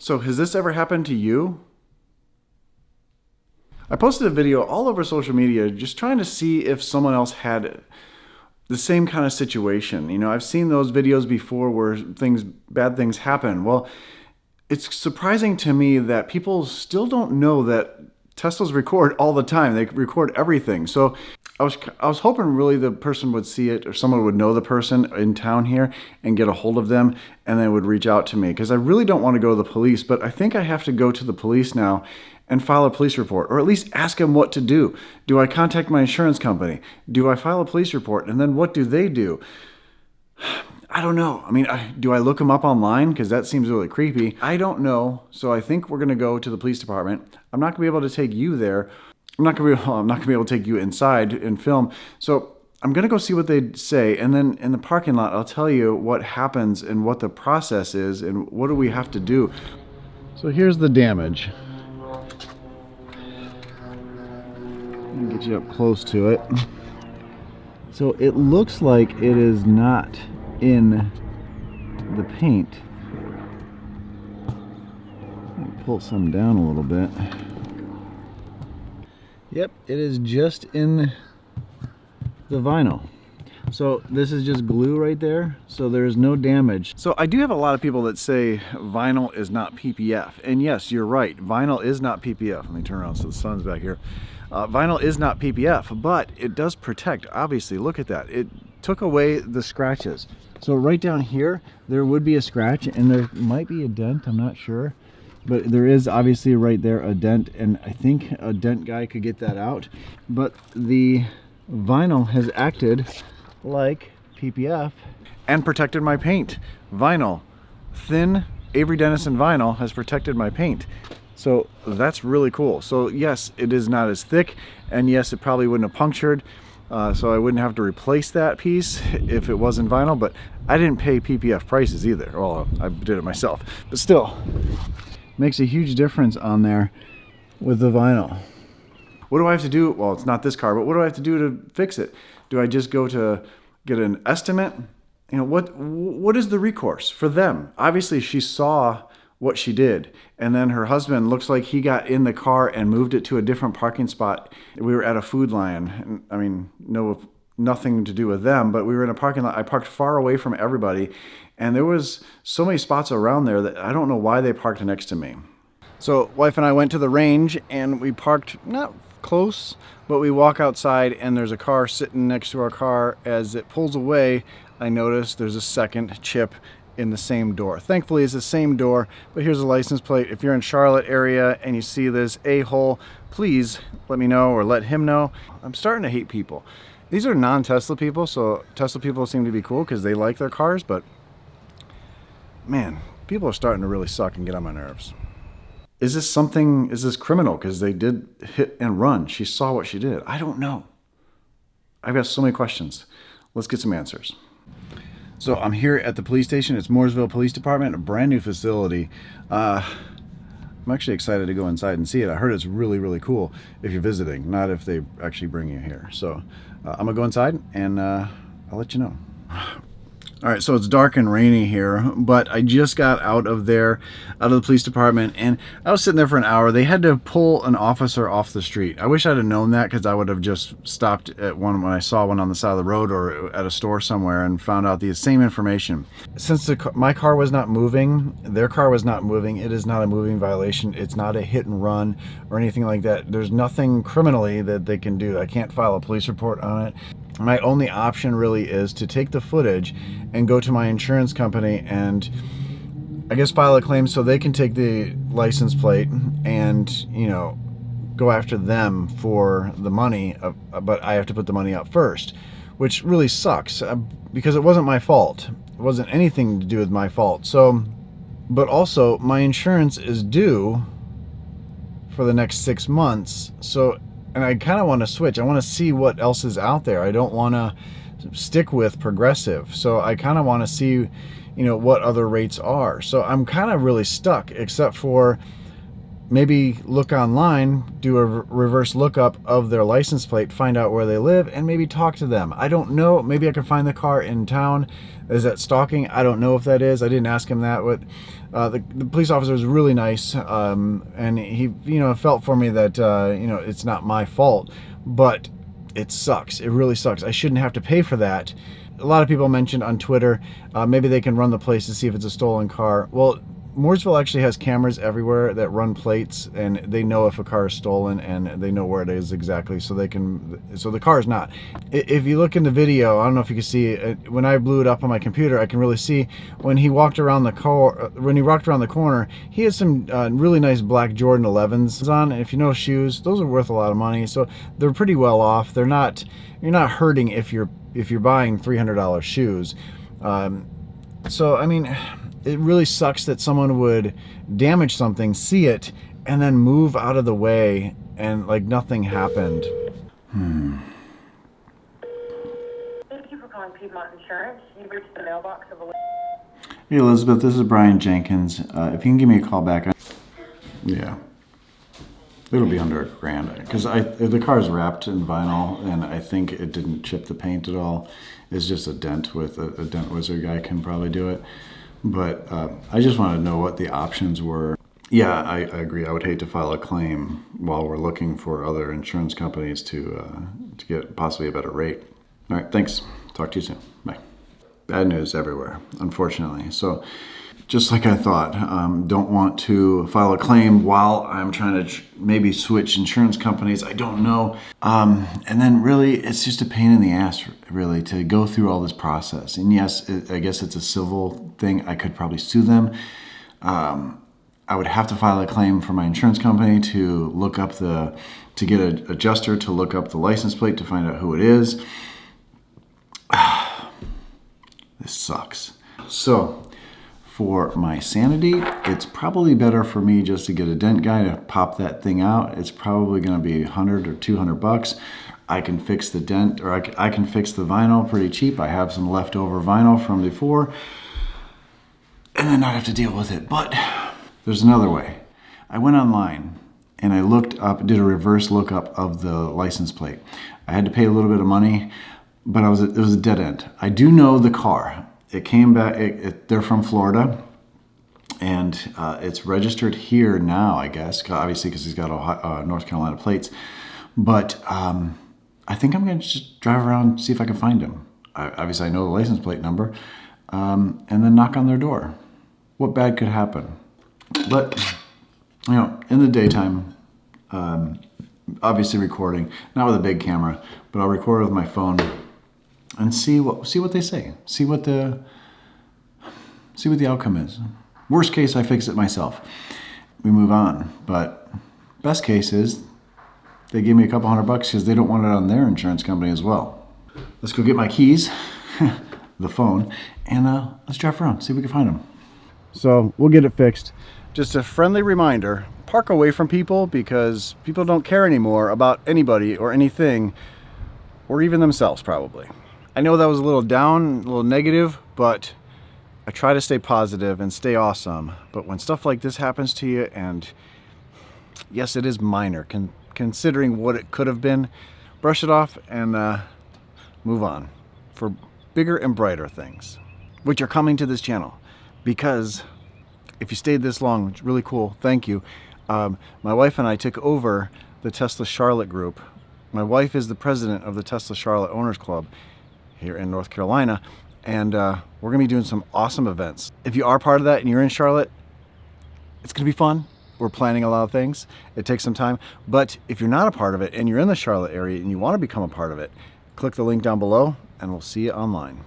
So has this ever happened to you? I posted a video all over social media just trying to see if someone else had the same kind of situation. You know, I've seen those videos before where bad things happen. Well, it's surprising to me that people still don't know that Teslas record all the time. They record everything. So I was hoping really the person would see it, or someone would know the person in town here and get a hold of them, and they would reach out to me, because I really don't want to go to the police, but I think I have to go to the police now and file a police report, or at least ask them what to do. Do I contact my insurance company? Do I file a police report? And then what do they do? I don't know. I mean, do I look them up online? Because that seems really creepy. I don't know. So I think we're going to go to the police department. I'm not going to be able to take you there. I'm not going to be able to take you inside and film. So I'm going to go see what they say. And then in the parking lot, I'll tell you what happens and what the process is and what do we have to do. So here's the damage. Let me get you up close to it. So it looks like it is not in the paint. Let me pull some down a little bit. Yep, it is just in the vinyl. So this is just glue right there, so there's no damage. So I do have a lot of people that say vinyl is not PPF, and yes, you're right, vinyl is not PPF. Let me turn around so the sun's back here. Vinyl is not PPF, but it does protect, obviously. Look at that. It took away the scratches. So right down here, there would be a scratch, and there might be a dent, I'm not sure. But there is obviously right there a dent, and I think a dent guy could get that out. But the vinyl has acted like PPF and protected my paint. Vinyl, thin Avery Dennison vinyl has protected my paint. So that's really cool. So yes, it is not as thick, and yes, it probably wouldn't have punctured. So I wouldn't have to replace that piece if it wasn't vinyl, but I didn't pay PPF prices either. Well, I did it myself, but still. Makes a huge difference on there with the vinyl. What do I have to do? Well, it's not this car, but what do I have to do to fix it? Do I just go to get an estimate? You know, what is the recourse for them? Obviously, she saw what she did, and then her husband looks like he got in the car and moved it to a different parking spot. We were at a Food Lion, and I mean, nothing to do with them, but we were in a parking lot. I parked far away from everybody, and there was so many spots around there that I don't know why they parked next to me. So wife and I went to the range, and we parked not close, but we walk outside, and there's a car sitting next to our car. As it pulls away, I notice there's a second chip in the same door. Thankfully, it's the same door, but here's a license plate. If you're in Charlotte area and you see this a-hole, please let me know or let him know. I'm starting to hate people. These are non-Tesla people, so Tesla people seem to be cool because they like their cars, but man, people are starting to really suck and get on my nerves. Is this criminal? Because they did hit and run. She saw what she did. I don't know. I've got so many questions. Let's get some answers. So I'm here at the police station. It's Mooresville Police Department, a brand new facility. I'm actually excited to go inside and see it. I heard it's really, really cool if you're visiting, not if they actually bring you here. So I'm gonna go inside and I'll let you know. All right, so it's dark and rainy here, but I just got out of the police department, and I was sitting there for an hour. They had to pull an officer off the street. I wish I'd have known that, because I would have just stopped at one when I saw one on the side of the road or at a store somewhere and found out the same information. Since my car was not moving, their car was not moving, it is not a moving violation. It's not a hit and run or anything like that. There's nothing criminally that they can do. I can't file a police report on it. My only option really is to take the footage and go to my insurance company and I guess file a claim so they can take the license plate and, you know, go after them for the money, but I have to put the money up first, which really sucks because it wasn't my fault. It wasn't anything to do with my fault. So, but also my insurance is due for the next 6 months. So, and I kind of want to switch. I want to see what else is out there. I don't want to stick with Progressive. So I kind of want to see, you know, what other rates are. So I'm kind of really stuck, except for maybe look online, do a reverse lookup of their license plate, find out where they live, and maybe talk to them. I don't know. Maybe I can find the car in town. Is that stalking? I don't know if that is. I didn't ask him that. But the police officer was really nice, and he, felt for me that it's not my fault, but it sucks. It really sucks. I shouldn't have to pay for that. A lot of people mentioned on Twitter, maybe they can run the place to see if it's a stolen car. Well, Mooresville actually has cameras everywhere that run plates, and they know if a car is stolen, and they know where it is exactly, so they can. So the car is not. If you look in the video, I don't know if you can see it, when I blew it up on my computer, I can really see when he walked around the car. When he walked around the corner, he had some really nice black Jordan 11s on. And if you know shoes, those are worth a lot of money, so they're pretty well off. They're not. You're not hurting if you're buying $300 shoes. So I mean, it really sucks that someone would damage something, see it, and then move out of the way and like nothing happened. Thank you for calling Piedmont Insurance. You've reached the mailbox of Hey Elizabeth, this is Brian Jenkins. If you can give me a call back. Yeah. It'll be under $1,000 because the car's wrapped in vinyl, and I think it didn't chip the paint at all. It's just a dent with a dent wizard guy can probably do it. But I just wanted to know what the options were. Yeah, I agree. I would hate to file a claim while we're looking for other insurance companies to get possibly a better rate. All right, thanks. Talk to you soon. Bye. Bad news everywhere, unfortunately. So just like I thought, don't want to file a claim while I'm trying to maybe switch insurance companies. I don't know. And then really, it's just a pain in the ass, really, to go through all this process. And yes, I guess it's a civil thing. I could probably sue them. I would have to file a claim for my insurance company to look up to get an adjuster to look up the license plate to find out who it is. This sucks. So, for my sanity, it's probably better for me just to get a dent guy to pop that thing out. It's probably going to be $100 or $200. I can fix the dent, or I can fix the vinyl pretty cheap. I have some leftover vinyl from before, and then not have to deal with it. But there's another way. I went online and I looked up, did a reverse lookup of the license plate. I had to pay a little bit of money, but it was a dead end. I do know the car. It came back, they're from Florida, and it's registered here now, I guess, obviously because he's got North Carolina plates. But I think I'm going to just drive around and see if I can find him. Obviously, I know the license plate number, and then knock on their door. What bad could happen? But, in the daytime, obviously recording, not with a big camera, but I'll record with my phone and see what they say. See what the outcome is. Worst case, I fix it myself. We move on. But best case is they give me a couple $100 because they don't want it on their insurance company as well. Let's go get my keys, the phone, and let's drive around, see if we can find them. So we'll get it fixed. Just a friendly reminder, park away from people because people don't care anymore about anybody or anything, or even themselves probably. I know that was a little down, a little negative, but I try to stay positive and stay awesome. But when stuff like this happens to you, and yes, it is minor, considering what it could have been, brush it off and move on for bigger and brighter things, which are coming to this channel. Because if you stayed this long, it's really cool, thank you. My wife and I took over the Tesla Charlotte group. My wife is the president of the Tesla Charlotte Owners Club here in North Carolina, and we're gonna be doing some awesome events. If you are part of that and you're in Charlotte, it's gonna be fun. We're planning a lot of things. It takes some time, but if you're not a part of it and you're in the Charlotte area and you want to become a part of it, click the link down below and we'll see you online.